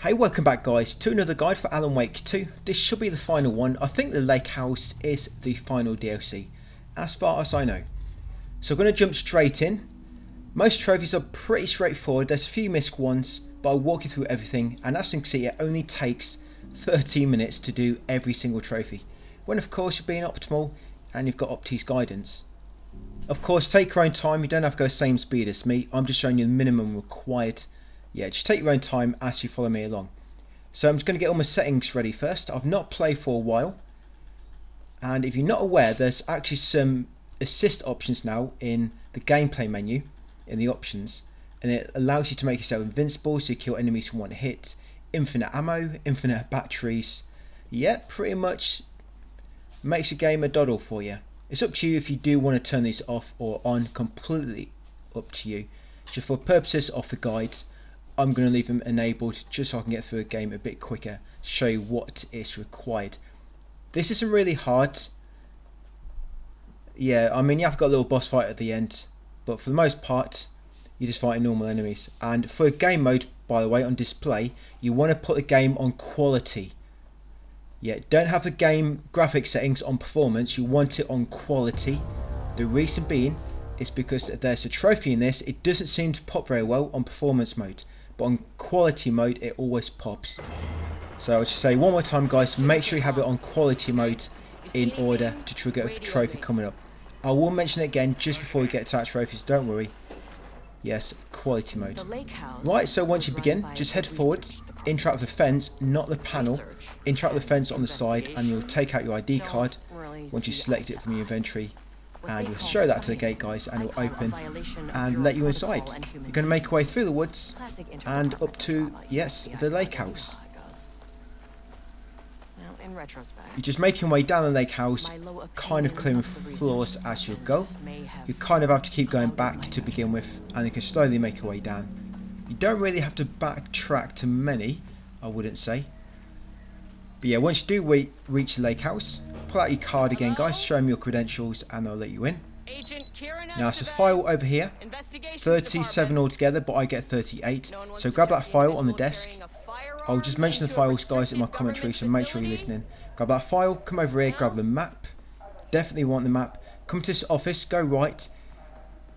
Hey, welcome back guys to another guide for Alan Wake 2. This should be the final one. I think the Lake House is the final DLC, as far as I know. So we're going to jump straight in. Most trophies are pretty straightforward. There's a few missed ones, but I'll walk you through everything. And as you can see, it only takes 13 minutes to do every single trophy. When of course you're being optimal and you've got Opti's guidance. Of course, take your own time. You don't have to go the same speed as me. I'm just showing you the minimum required. Yeah, just take your own time as you follow me along. So I'm just going to get all my settings ready first. I've not played for a while. And if you're not aware, there's actually some assist options now in the gameplay menu, in the options. And it allows you to make yourself invincible, so you kill enemies from one hit. Infinite ammo, infinite batteries. Yeah, pretty much makes the game a doddle for you. It's up to you if you do want to turn these off or on, completely up to you. Just for purposes of the guide, I'm going to leave them enabled just so I can get through the game a bit quicker, show you what is required. This isn't really hard. Yeah, I mean, you have got a little boss fight at the end, but for the most part, you're just fighting normal enemies. And for a game mode, by the way, on display, you want to put the game on quality. Yeah, don't have the game graphics settings on performance, you want it on quality. The reason being is because there's a trophy in this, it doesn't seem to pop very well on performance mode. But on quality mode it always pops. So I'll just say one more time guys, make sure you have it on quality mode in order to trigger a trophy coming up. I will mention it again just before we get to that trophies, don't worry. Yes, quality mode. Right, so once you begin, just head forwards, interact with the fence, not the panel. Interact with the fence on the side and you'll take out your ID card once you select it from your inventory. And you'll show that to the gate guys and it'll open and let you inside. You're going to make your way through the woods and up to, yes, the lake house. You're just making your way down the lake house, kind of clearing floors as you go. You kind of have to keep going back to begin with and you can slowly make your way down. You don't really have to backtrack to many, I wouldn't say. But yeah, once you do reach the lake house, pull out your card again guys, show them your credentials and they'll let you in. Now it's a file over here, 37 altogether, but I get 38. So grab that file on the desk. I'll just mention the files guys in my commentary, so make sure you're listening. Grab that file, come over here, grab the map. Definitely want the map. Come to this office, go right.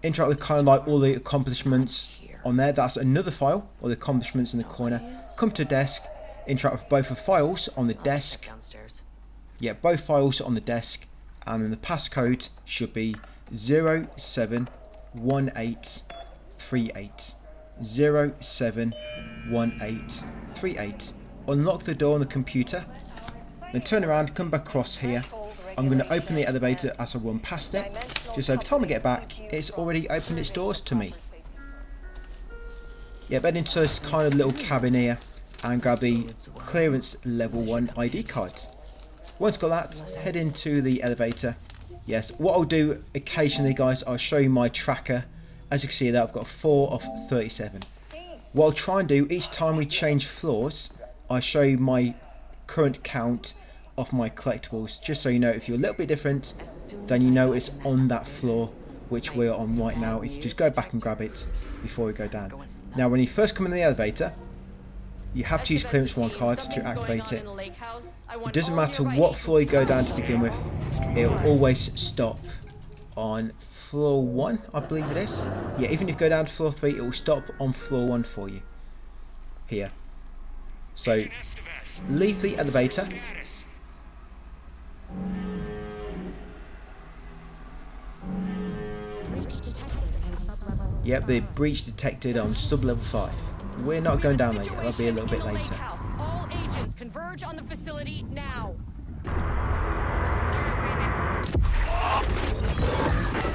Interact with kind of like all the accomplishments on there. That's another file, or the accomplishments in the corner. Come to desk. Interact with both the files on the desk. Yeah, both files on the desk, and then the passcode should be 071838. 071838. Unlock the door on the computer, then turn around, come back across here. I'm going to open the elevator as I run past it, just so by the time I get back, it's already opened its doors to me. Yeah, head into this kind of little cabin here and grab the clearance level 1 ID card. Once got that, head into the elevator. Yes, what I'll do occasionally guys, I'll show you my tracker. As you can see there, I've got 4 of 37. What I'll try and do each time we change floors, I'll show you my current count of my collectibles, just so you know if you're a little bit different, then you know it's on that floor which we're on right now. You can just go back and grab it before we go down. Now when you first come in the elevator, you have to use clearance 1 card to activate it. It doesn't matter what floor you go down to begin with, it'll always stop on floor 1, I believe it is. Yeah, even if you go down to floor 3, it will stop on floor 1 for you. Here. So, leave the elevator. Yep, the breach detected on sublevel 5. We're not going down there yet, that'll be a little bit later. All agents converge on the facility now.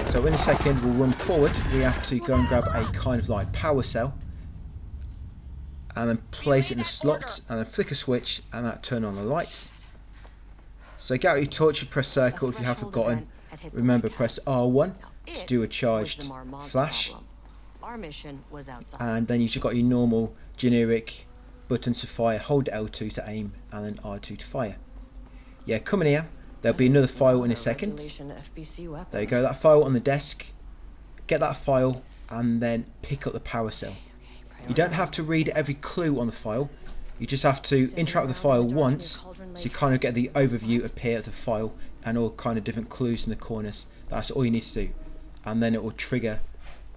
So in a second we'll run forward, we have to go and grab a kind of like power cell and then place it in the slot and then flick a switch and that turn on the lights. So get out your torch and press circle if you have forgotten. Remember, press R1 to do a charged flash. And then you've just got your normal generic buttons to fire. Hold L2 to aim and then R2 to fire. Yeah, come in here. There'll be another file in a second. There you go, that file on the desk. Get that file and then pick up the power cell. You don't have to read every clue on the file. You just have to interact with the file once, so you kind of get the overview appear of the file and all kind of different clues in the corners. That's all you need to do, and then it will trigger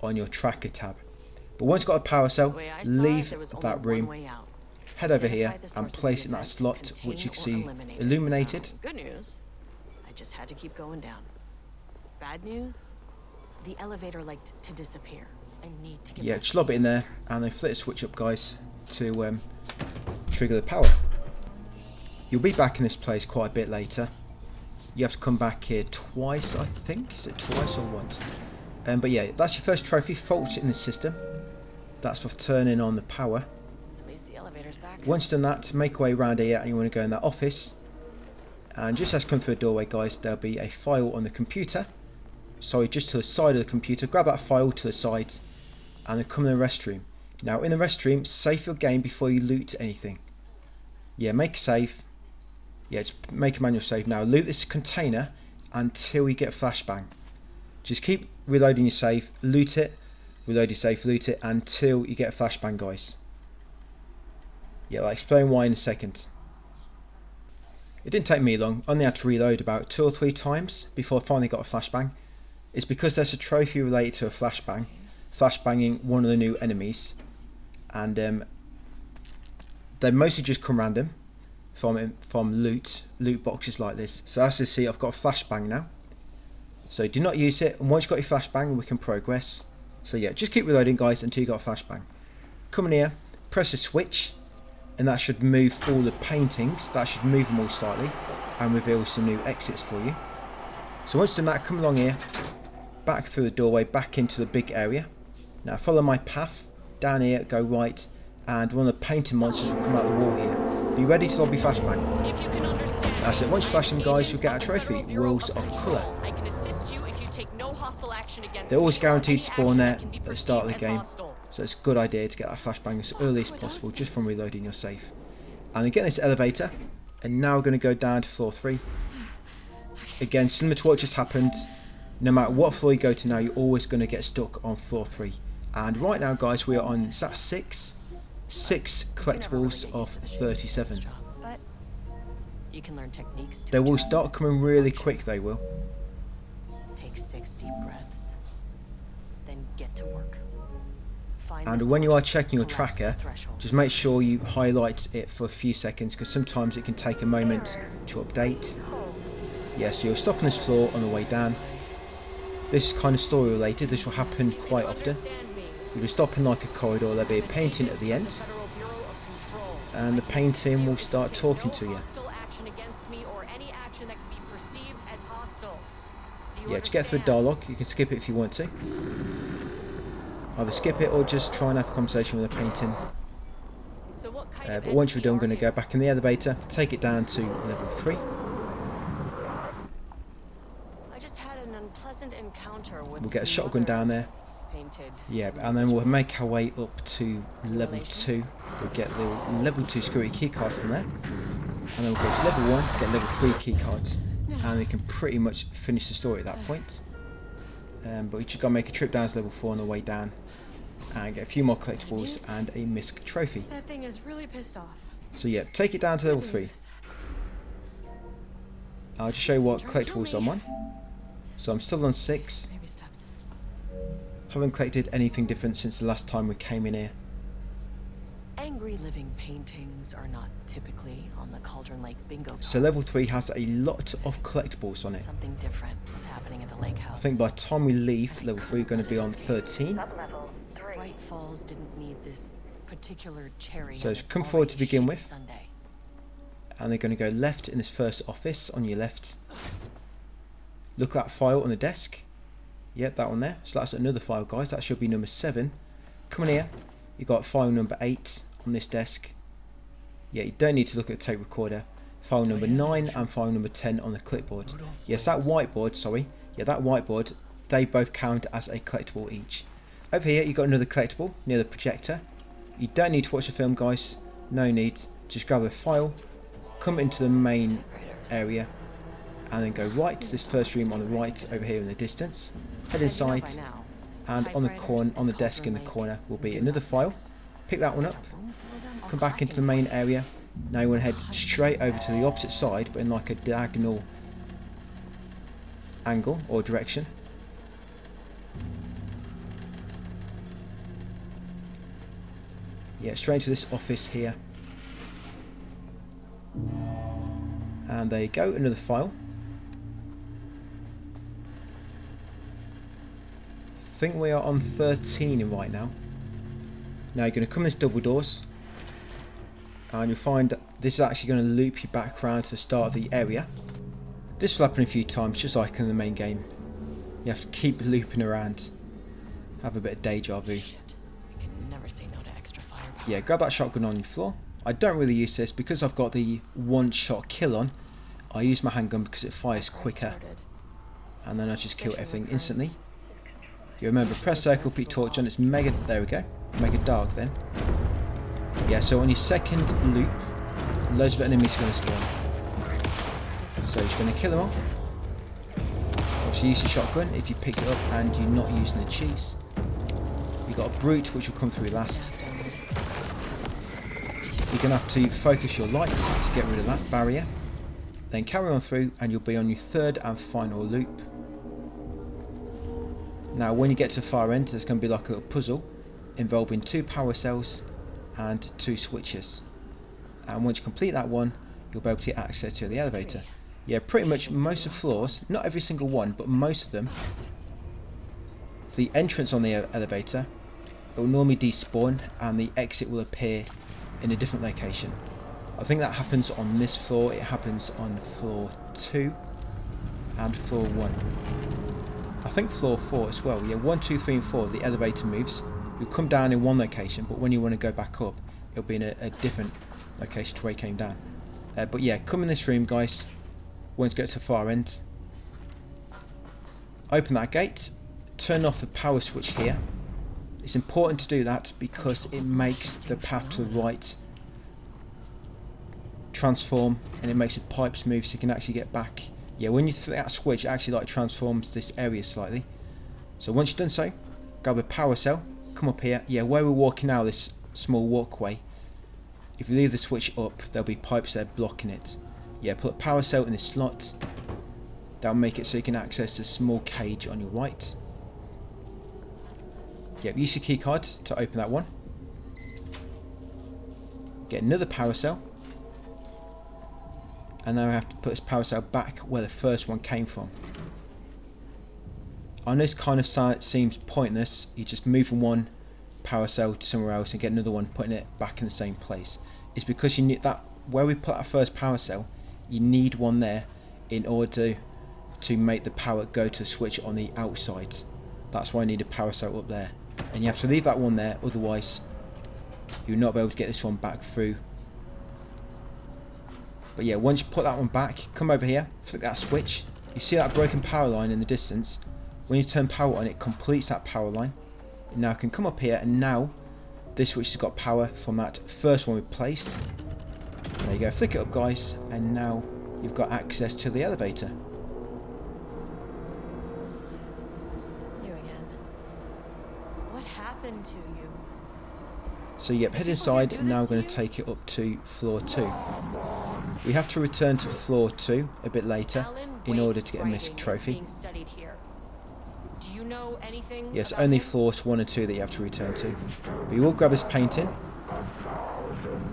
on your tracker tab. But once you've got a power cell, leave that room, head over here and place it in that slot which you can see illuminated. Good news, I just had to keep going down. Bad news, the elevator liked to disappear. I need to get Yeah, back just to lob the it in there elevator. and then flip the switch up, guys, to trigger the power. You'll be back in this place quite a bit later. You have to come back here twice, I think. Is it twice or once? But yeah, that's your first trophy, fault in the system. That's for turning on the power. At least the elevator's back. Once done that, make your way around here and you want to go in that office. And just as you come through the doorway, guys, there'll be a file on the computer. Sorry, just to the side of the computer. Grab that file to the side and then come in the restroom. Now in the restroom, save your game before you loot anything. Yeah, make a save. Yeah, just make a manual save. Now loot this container until you get a flashbang. Just keep reloading your save, loot it, reload your save, loot it until you get a flashbang, guys. Yeah, I'll explain why in a second. It didn't take me long. I only had to reload about 2 or 3 times before I finally got a flashbang. It's because there's a trophy related to a flashbang, flashbanging one of the new enemies, and they mostly just come random from loot boxes like this. So as you see, I've got a flashbang now. So do not use it, and once you've got your flashbang, we can progress. So yeah, just keep reloading, guys, until you got a flashbang. Come in here, press a switch, and that should move all the paintings. That should move them all slightly and reveal some new exits for you. So once done that, come along here, back through the doorway, back into the big area. Now follow my path, down here, go right, and one of the painting monsters will come out the wall here. Be ready to lobby flashbang. If you can understand, That's it. Once you flash them, guys, you'll get a trophy, Wheels of Colour. I can assist you if you take no hostile action against They're always me, or guaranteed any to spawn action there that can be at the start of the perceived as game. hostile. So it's a good idea to get that flashbang as early as possible, just from reloading your safe. And then get in this elevator, and now we're going to go down to floor 3. Again, similar to what just happened, no matter what floor you go to now, you're always going to get stuck on floor 3. And right now, guys, we are on, is that 6? 6 collectibles of 37. But you can learn techniques to They will adjust, start coming really function. quick, they will. Take 6 deep breaths, then get to work. Find the And when you are source, checking your collapse the tracker, threshold. just make sure you highlight it for a few seconds, because sometimes it can take a moment to update. Yes, you're stopping this floor on the way down. This is kind of story related. This will happen quite often. You'll be stopping like a corridor, there'll be a painting at the end, and the painting will start talking to you. Yeah, to get through the dialogue, you can skip it if you want to. Either skip it or just try and have a conversation with the painting. But once you're done, I'm going to go back in the elevator, take it down to level 3. I just had an unpleasant encounter with We'll get a some shotgun other down there. painted Yeah, and then we'll make our way up to level 2. We'll get the level 2 security keycard from there. And then we'll go to level 1, get level 3 keycards. And we can pretty much finish the story at that point. But we just got to make a trip down to level 4 on the way down. And get a few more collectibles and a misc trophy. That thing is really pissed off. So yeah, take it down to level 3. I'll just show you what collectibles I'm on. So I'm still on 6. Baby steps. Haven't collected anything different since the last time we came in here. Angry living paintings are not typically on the Cauldron Lake bingo card. So level 3 has a lot of collectibles on it. Something different was happening at the lake house. I think by the time we leave, level 3 is going to be on 13. Sublevel 3. Bright Falls didn't need this particular cherry. So on it's its come forward to already begin shitty with. Sunday. And they're going to go left in this first office on your left. Look at that file on the desk. Yep, that one there. So that's another file, guys. That should be number 7. Come on here. You got file number 8 on this desk. Yeah, you don't need to look at the tape recorder. File number 9 and file number 10 on the clipboard. Yes, that whiteboard, sorry. Yeah, that whiteboard, they both count as a collectible each. Over here, you got another collectible near the projector. You don't need to watch the film, guys. No need. Just grab a file, come into the main area, and then go right to this first room on the right over here in the distance. Head inside, and on the corner, on the desk in the corner, will be another file. pick that one up, come back into the main area. Now you want to head straight over to the opposite side, but in like a diagonal angle or direction. Yeah, straight into this office here. And there you go, another file. I think we are on 13 right now. Now you're going to come in this double doors, and you'll find that this is actually going to loop you back around to the start of the area. This will happen a few times, just like in the main game. You have to keep looping around, have a bit of deja vu. I can never say no to extra firepower. Yeah, grab that shotgun on your floor. I don't really use this because I've got the one-shot kill on. I use my handgun because it fires quicker, and then I just kill everything instantly. You remember, press circle, put your torch on. It's mega. There we go. Mega dark then. Yeah, so on your second loop, loads of enemies are going to spawn. So you're just going to kill them all. Obviously use your shotgun if you pick it up and you're not using the cheese. You've got a brute which will come through last. You're going to have to focus your light to get rid of that barrier. Then carry on through and you'll be on your third and final loop. Now when you get to the far end, there's going to be like a little puzzle involving 2 power cells and 2 switches. And once you complete that one, you'll be able to get access to the elevator. Yeah, pretty much most of the floors, not every single one, but most of them, the entrance on the elevator, it will normally despawn and the exit will appear in a different location. I think that happens on this floor, it happens on floor 2 and floor 1. I think floor 4 as well. Yeah, 1, 2, 3 and 4, the elevator moves. You'll come down in one location, but when you want to go back up, it'll be in a different location to where you came down. But yeah, come in this room, guys. Once you get to the far end, open that gate, turn off the power switch here. It's important to do that because it makes the path to the right transform, and it makes the pipes move so you can actually get back. Yeah, when you flip that switch, it actually like transforms this area slightly. So once you've done so, grab a power cell, come up here. Yeah, where we're walking now, this small walkway, if you leave the switch up, there'll be pipes there blocking it. Yeah, put a power cell in this slot. That'll make it so you can access the small cage on your right. Yep, use your key card to open that one. Get another power cell. And now I have to put this power cell back where the first one came from. I know this kind of seems pointless. You just move from one power cell to somewhere else and get another one, putting it back in the same place. It's because you need that, where we put that first power cell, you need one there in order to make the power go to the switch on the outside. That's why I need a power cell up there. And you have to leave that one there, otherwise you'll not be able to get this one back through. But yeah, once you put that one back, come over here, flick that switch. You see that broken power line in the distance. When you turn power on, it completes that power line. And now I can come up here, and now this switch has got power from that first one we placed. There you go, flick it up, guys, and now you've got access to the elevator. You again. What happened to you? So yep, head inside, and now we're going to take it up to floor 2. We have to return to floor 2 a bit later in order to get a missing trophy. Do you know anything? Yes, only floors 1 and 2 that you have to return to. But you will grab this painting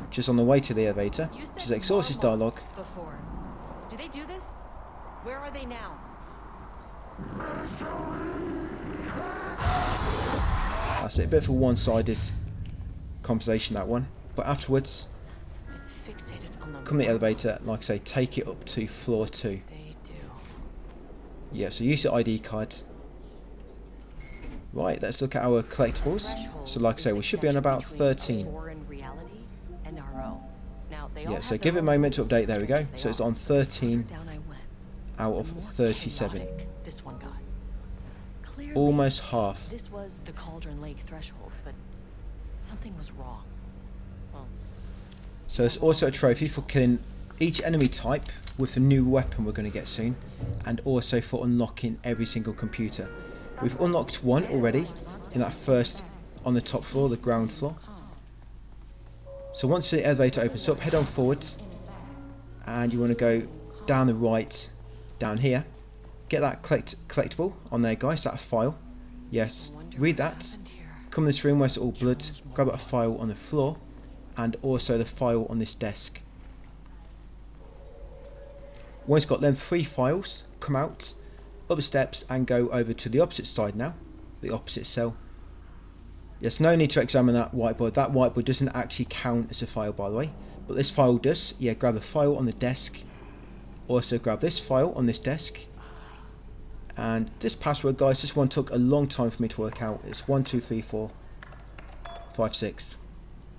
just on the way to the elevator, which is Exorcist dialogue. Before. Do they do this? Where are they now? That's it, a bit of a one-sided conversation, that one. But afterwards, It's fixated on the come in the elevator, like I say, take it up to floor 2. They do. Yeah, so use your ID card. Right, let's look at our collectibles. So like I say, we should be on about 13. Yeah, so give it a moment to update. There we go. So it's on 13 out of 37. This one got. Clearly, Almost half. This was the Cauldron Lake threshold, but something was wrong. Well, So there's also a trophy for killing each enemy type with the new weapon we're going to get soon, and also for unlocking every single computer. We've unlocked one already in that first on the top floor, the ground floor. So once the elevator opens up, head on forward, and you want to go down the right, down here. Get that collectible on there, guys, that file. Yes, read that. Come in this room where it's all blood, grab that file on the floor, and also the file on this desk. Once you've got them 3 files, come out, up the steps, and go over to the opposite side now, the opposite cell. There's no need to examine that whiteboard. That whiteboard doesn't actually count as a file, by the way, but this file does. Yeah, grab the file on the desk. Also grab this file on this desk. And this password, guys, this one took a long time for me to work out. It's 1 2 3 4 5 6.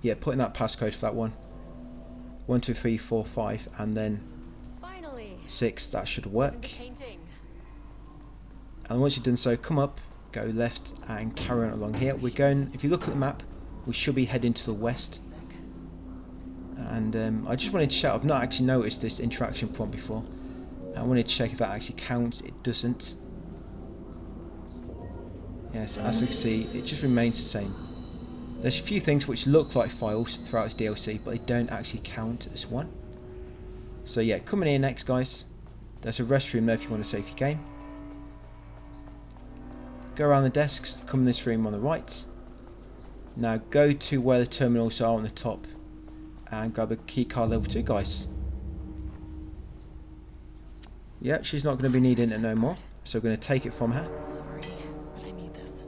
Yeah, put in that passcode for that one. 1 2 3 4 5, and then 6. That should work. And once you've done so, come up, go left, and carry on along here. We're going, if you look at the map, we should be heading to the west. And I just wanted to shout, I've not actually noticed this interaction prompt before. I wanted to check if that actually counts. It doesn't. Yes, as you can see, it just remains the same. There's a few things which look like files throughout this DLC, but they don't actually count as one. So yeah, coming in next, guys. There's a restroom there if you want to save your game. Go around the desks, come in this room on the right. Now go to where the terminals are on the top and grab a keycard level 2, guys. Yeah, she's not going to be needing it no more, so we're going to take it from her. Sorry, but I need this.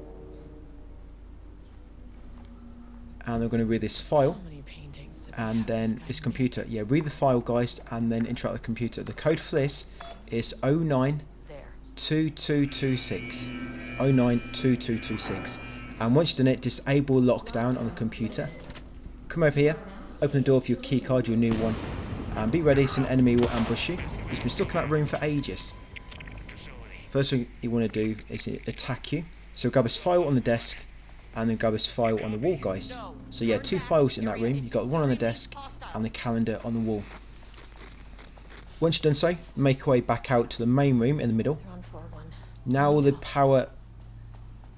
And we're going to read this file, How many paintings did and then this computer. Yeah, read the file, guys, and then interact with the computer. The code for this is 092226. 092226. And once you've done it, disable lockdown on the computer. Come over here, open the door for your keycard, your new one, and be ready, so an enemy will ambush you. He's been stuck in that room for ages. First thing you want to do is attack you. So grab his file on the desk, and then grab his file on the wall, guys. So yeah, 2 files in that room. You've got one on the desk and the calendar on the wall. Once you've done so, make your way back out to the main room in the middle. Now all the power,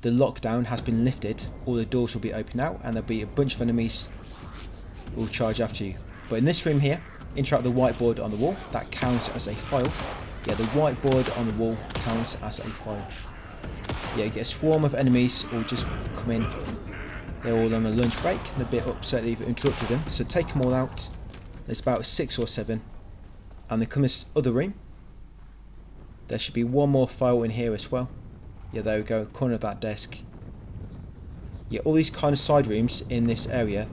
the lockdown has been lifted, all the doors will be open out, and there'll be a bunch of enemies who will charge after you. But in this room here, interact with the whiteboard on the wall. That counts as a file. Yeah, the whiteboard on the wall counts as a file. Yeah, you get a swarm of enemies all just come in. They're all on a lunch break and a bit upset that you've interrupted them. So take them all out. There's about 6 or 7. And then come this other room. There should be one more file in here as well. Yeah, there we go, corner of that desk. Yeah, all these kind of side rooms in this area,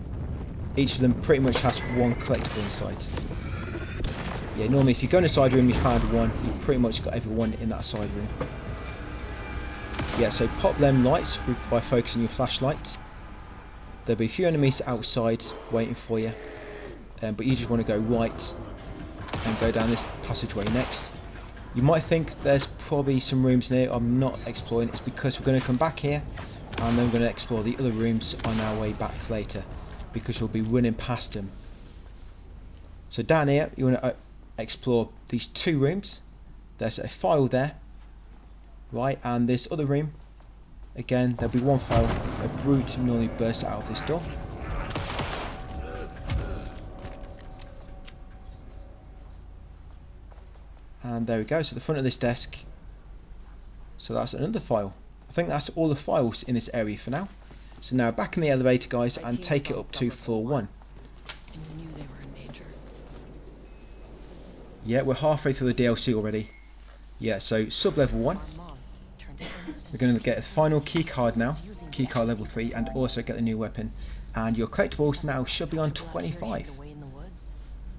each of them pretty much has one collectible inside. Yeah, normally if you go in a side room, you found one, you've pretty much got everyone in that side room. Yeah, so pop them lights by focusing your flashlight. There'll be a few enemies outside waiting for you, but you just want to go right and go down this passageway next. You might think there's probably some rooms near. I'm not exploring. It's because we're going to come back here and then we're going to explore the other rooms on our way back later, because you'll be running past them. So down here you want to explore these 2 rooms. There's a file there, right, and this other room, again there'll be one file. A brute normally bursts out of this door. And there we go, so the front of this desk. So that's another file. I think that's all the files in this area for now. So now back in the elevator, guys, and take it up to floor 1. And knew they were in danger. Yeah, we're halfway through the DLC already. Yeah, so sublevel 1. We're going to get a final key card now, key card level 3, and also get the new weapon. And your collectibles now should be on 25.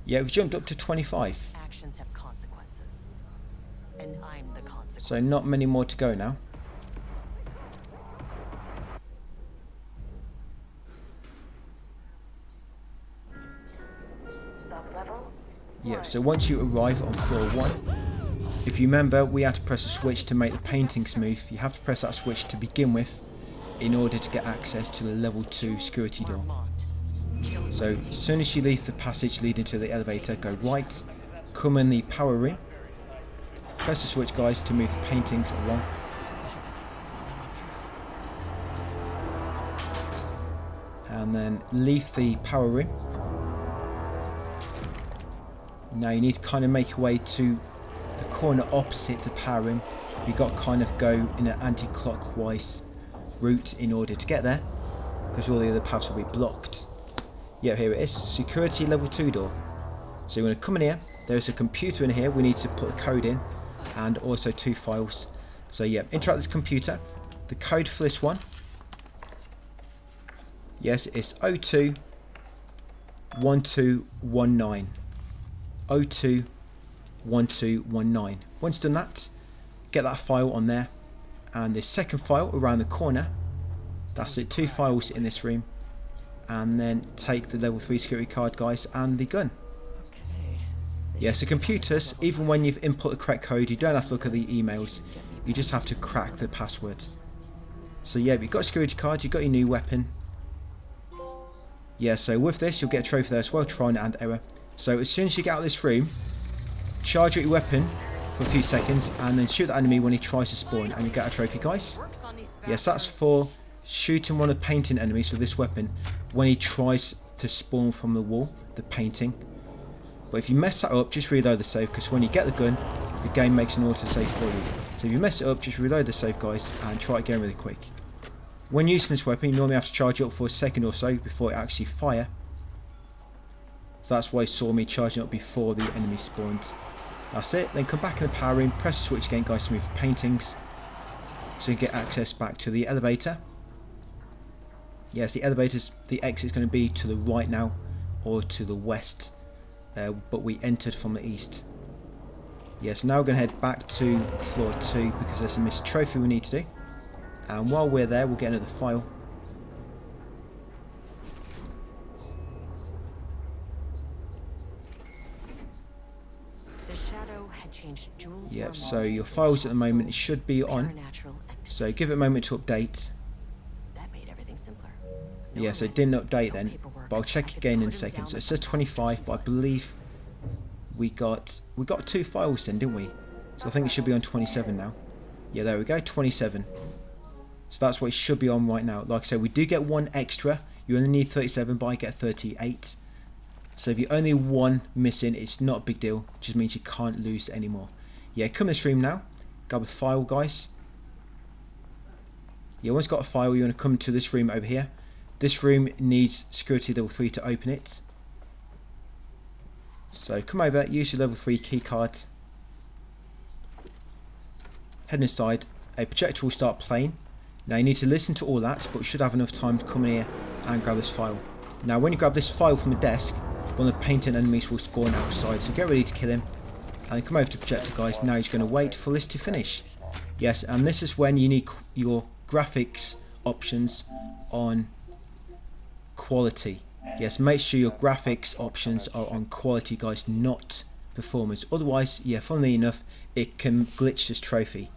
Yeah, we've jumped up to 25. Actions have consequences. And I'm the consequences. So not many more to go now. Yeah, so once you arrive on floor 1, if you remember, we had to press a switch to make the paintings move. You have to press that switch to begin with in order to get access to the level 2 security door. So as soon as you leave the passage leading to the elevator, go right, come in the power room, press the switch, guys, to move the paintings along. And then leave the power room Now you need to kind of make your way to the corner opposite the power room. You've got to kind of go in an anti-clockwise route in order to get there, because all the other paths will be blocked. Yeah, here it is. Security level 2 door. So you're going to come in here. There's a computer in here. We need to put the code in, and also 2 files. So yeah, interact with this computer. The code for this one, yes, it's 021219. 021219. Once done that, get that file on there, and the second file around the corner. That's it, 2 files in this room, and then take the level 3 security card, guys, and the gun. Yeah, so computers, even when you've input the correct code, you don't have to look at the emails, you just have to crack the password. So yeah, you've got a security card, you've got your new weapon. Yeah, so with this you'll get a trophy there as well, trial and error. So as soon as you get out of this room, charge up your weapon for a few seconds and then shoot the enemy when he tries to spawn, and you get a trophy, guys. Yes, that's for shooting one of the painting enemies with this weapon when he tries to spawn from the wall, the painting. But if you mess that up, just reload the save, because when you get the gun, the game makes an auto-save for you. So if you mess it up, just reload the save, guys, and try it again really quick. When using this weapon, you normally have to charge it up for a second or so before it actually fire. So that's why you saw me charging up before the enemy spawned. That's it. Then come back in the power room, press the switch again, guys, to move the paintings, so you get access back to the elevator. Yes, the elevator's, the exit's going to be to the right now, or to the west. But we entered from the east. Yes, now we're going to head back to floor 2 because there's a missed trophy we need to do. And while we're there, we'll get another file. The shadow had changed Jules. Yep, so your files at the moment, it should be on. So give it a moment to update. That made everything simpler. Yes, it didn't update then, but I'll check again in a second. So it says 25, but I believe we got 2 files then, didn't we? So I think it should be on 27 now. Yeah, there we go, 27. So that's what it should be on right now. Like I said, we do get 1 extra. You only need 37, but I get 38. So if you're only 1 missing, it's not a big deal. It just means you can't lose anymore. Yeah, come in this room now. Grab a file, guys. Yeah, once you've got a file, you want to come to this room over here. This room needs security level 3 to open it. So come over, use your level 3 key card. Head inside, a projector will start playing. Now you need to listen to all that, but we should have enough time to come in here and grab this file. Now when you grab this file from the desk, one of the painting enemies will spawn outside, so get ready to kill him. And come over to projector, guys. Now you're going to wait for this to finish. Yes, and this is when you need your graphics options on quality. Yes, make sure your graphics options are on quality, guys, not performance. Otherwise, yeah, funnily enough, it can glitch this trophy.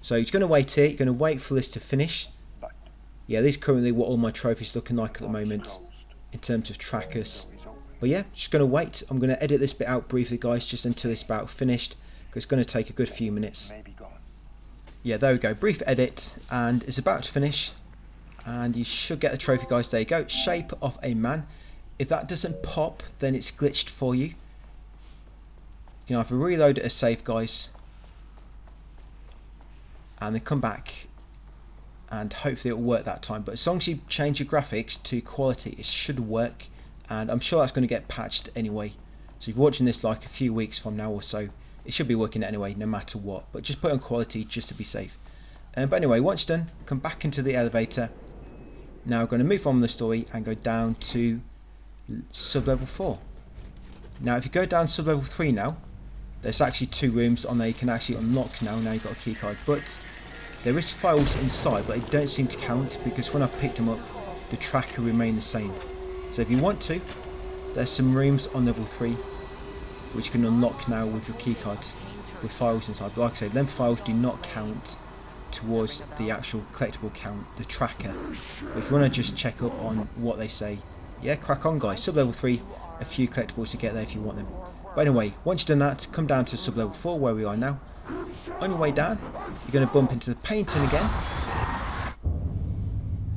So you're going to wait here, you're going to wait for this to finish. Yeah, this is currently what all my trophies looking like at the moment in terms of trackers. But yeah, just going to wait. I'm going to edit this bit out briefly, guys, just until it's about finished, because it's going to take a good few minutes. Yeah, there we go, brief edit, and it's about to finish. And you should get the trophy, guys. There you go, shape of a man. If that doesn't pop, then it's glitched for you. You know, I've reloaded a save, guys, and then come back, and hopefully it'll work that time. But as long as you change your graphics to quality, it should work, and I'm sure that's going to get patched anyway. So if you're watching this like a few weeks from now or so, it should be working anyway, no matter what. But just put on quality just to be safe. But anyway, once done, come back into the elevator. Now we're going to move on with the story and go down to sublevel 4. Now if you go down sublevel 3 now, there's actually 2 rooms on there you can actually unlock now. Now you've got a key card, but there is files inside, but they don't seem to count because when I've picked them up, the tracker remained the same. So if you want to, there's some rooms on level 3 which you can unlock now with your key card with files inside. But like I said, them files do not count towards the actual collectible count, the tracker. But if you want to just check up on what they say, yeah, crack on, guys. Sublevel 3, a few collectibles to get there if you want them. But anyway, once you've done that, come down to sublevel 4 where we are now. On your way down, you're going to bump into the painting again.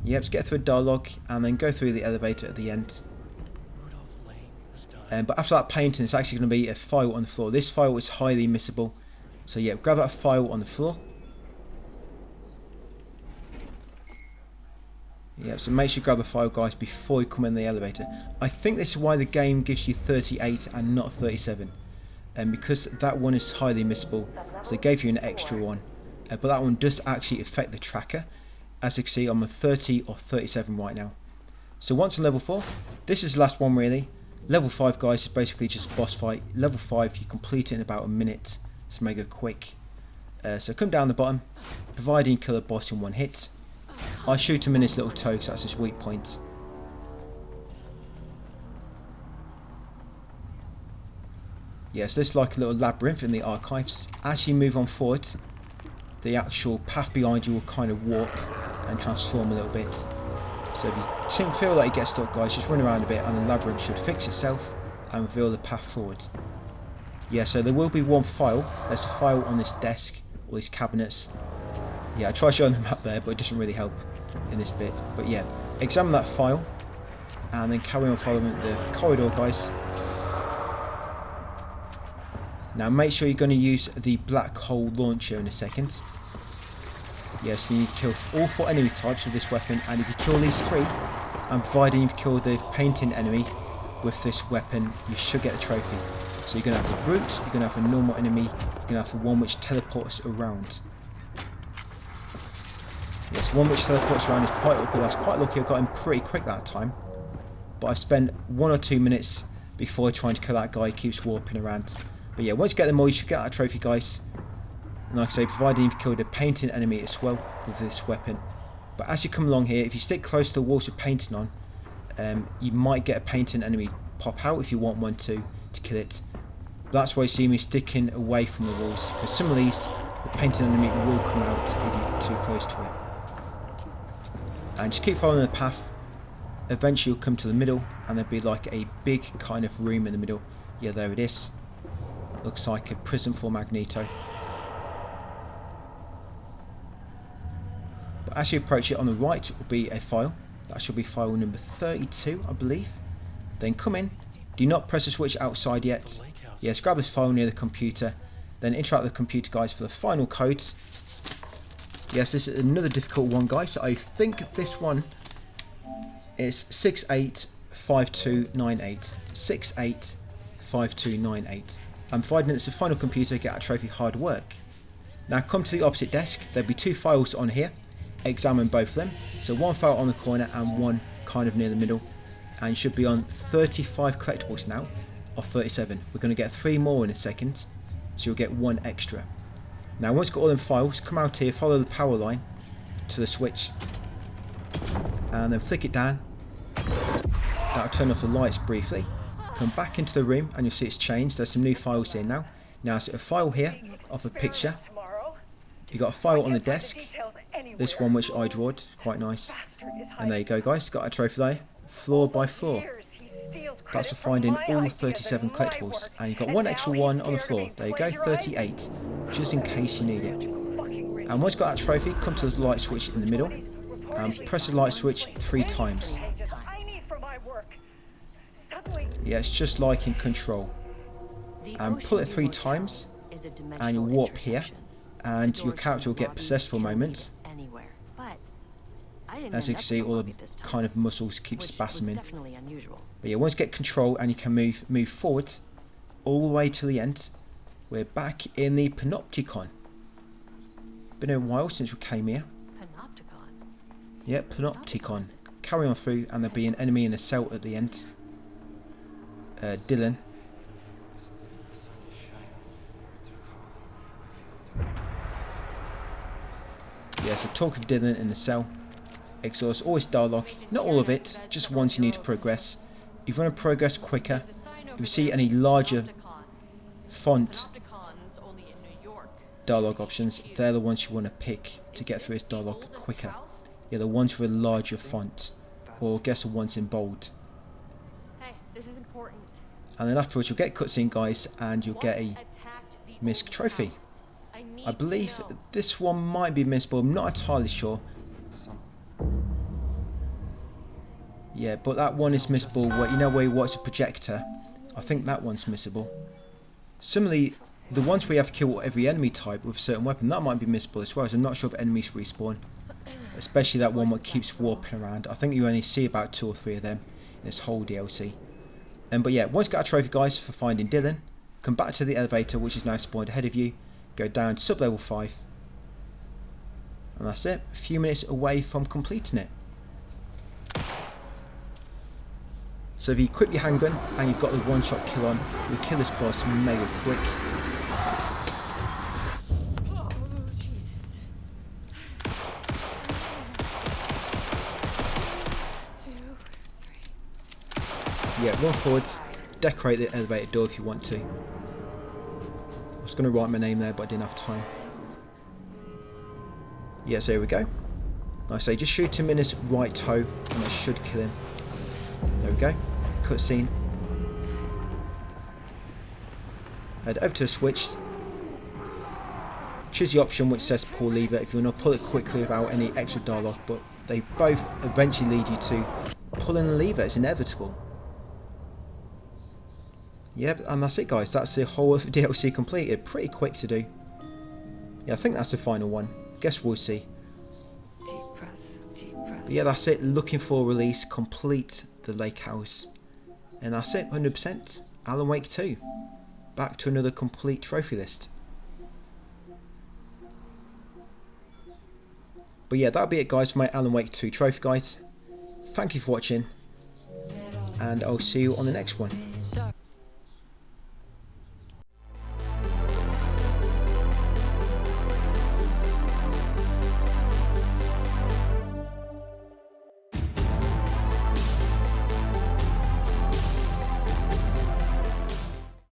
Yep, just get through a dialogue and then go through the elevator at the end. But after that painting, it's actually going to be a file on the floor. This file is highly missable. So yeah, grab that file on the floor. Yeah, so make sure you grab the file, guys, before you come in the elevator. I think this is why the game gives you 38 and not 37. Because that one is highly missable, so they gave you an extra one. But that one does actually affect the tracker. As you can see, I'm on 30 or 37 right now. So once on level 4, this is the last one really. Level 5, guys, is basically just a boss fight. Level 5, you complete it in about a minute. So make it quick. So come down the bottom, providing you kill a boss in one hit. I shoot him in his little toe, because that's his weak point. Yes, this is like a little labyrinth in the archives. As you move on forward, the actual path behind you will kind of warp and transform a little bit. So if you feel like you get stuck, guys, just run around a bit and the labyrinth should fix itself and reveal the path forward. Yeah, so there will be one file. There's a file on this desk, or these cabinets. Yeah, I try showing the map there, but it doesn't really help in this bit. But yeah, examine that file and then carry on following the corridor, guys. Now make sure you're going to use the black hole launcher in a second. Yes, you need to kill all 4 enemy types with this weapon, and if you kill these 3, and providing you've killed the painting enemy with this weapon, you should get a trophy. So you're going to have the brute, you're going to have a normal enemy, you're going to have the one which teleports around. Yes, the one which teleports around is quite lucky. I was quite lucky, I got him pretty quick that time. But I spent 1 or 2 minutes before trying to kill that guy. He keeps warping around. But yeah, once you get them all, you should get that trophy, guys. And like I say, providing you've killed a painting enemy as well with this weapon. But as you come along here, if you stick close to the walls with painting on, you might get a painting enemy pop out if you want one to kill it. But that's why you see me sticking away from the walls, because some of these, the painting enemy will come out if you're too close to it. And just keep following the path. Eventually you'll come to the middle, and there'll be like a big kind of room in the middle. Yeah, there it is. Looks like a prison for Magneto. But as you approach it, on the right will be a file. That should be file number 32, I believe. Then come in. Do not press the switch outside yet. Yes, grab this file near the computer. Then interact with the computer, guys, for the final codes. Yes, this is another difficult one, guys. I think this one is 685298. 685298. I'm finding it's the final computer, get a trophy, hard work. Now come to the opposite desk. There'll be 2 files on here. Examine both of them. So one file on the corner and one kind of near the middle. And you should be on 35 collectibles now, or 37. We're going to get 3 more in a second, so you'll get 1 extra. Now once you've got all them files, come out here, follow the power line to the switch, and then flick it down. That'll turn off the lights briefly. Come back into the room and you'll see it's changed. There's some new files here now. Now it's a file here of a picture. You've got a file on the desk. This one which I drawed, quite nice. And there you go, guys, got a trophy there. Floor by floor. That's for finding all 37 collectibles. And you've got 1 extra one on the floor. There you go, 38. Just in case you need it. And once you've got that trophy, come to the light switch in the middle. And press the light switch 3 times. Yeah, it's just like in Control. And pull it 3 times. And you'll warp here. And your character will get possessed for a moment. As you can see, all the kind of muscles keep spasming. But yeah, once you get control and you can move forward all the way to the end, we're back in the Panopticon. Been a while since we came here. Panopticon? Yeah, Panopticon. Carry on through and there'll be an enemy in a cell at the end. Dylan. Yeah, so talk of Dylan in the cell. Exhaust all his dialogue, not all of it, just ones you need to progress. If you want to progress quicker, if you see any larger font dialogue options, they're the ones you want to pick to get through his dialogue quicker. Yeah, the ones with a larger font, or guess the ones in bold. Hey, this is important. And then afterwards you'll get cutscene, guys, and you'll get a MISC trophy. I believe this one might be missed, but I'm not entirely sure. Yeah, but that one is missable. Where you know where you watch a projector I think that one's missable. Similarly, the ones where you have to kill every enemy type with a certain weapon, that might be missable as well, as I'm not sure if enemies respawn. Especially that one that keeps warping around. I think you only see about 2 or 3 of them in this whole DLC. But yeah, once you got a trophy, guys, for finding Dylan, come back to the elevator, which is now spawned ahead of you, go down to Sublevel 5, and that's it. A few minutes away from completing it. So if you equip your handgun and you've got the one-shot kill on, you'll kill this boss mega quick. Oh, Jesus. 2, 3. Yeah, run forward, decorate the elevator door if you want to. I was going to write my name there, but I didn't have time. Yes, there we go. Like I say, just shoot him in his right toe, and I should kill him. There we go. Cutscene. Head over to the switch. Choose the option which says pull lever if you want to pull it quickly without any extra dialogue, but they both eventually lead you to pulling the lever. It's inevitable. Yep, and that's it, guys. That's the whole of the DLC completed. Pretty quick to do. Yeah, I think that's the final one. Guess we'll see. Deep press, deep press. But yeah, that's it. Looking for release. Complete the lake house. And that's it. 100%. Alan Wake 2. Back to another complete trophy list. But yeah, that'll be it, guys, for my Alan Wake 2 trophy guide. Thank you for watching, and I'll see you on the next one.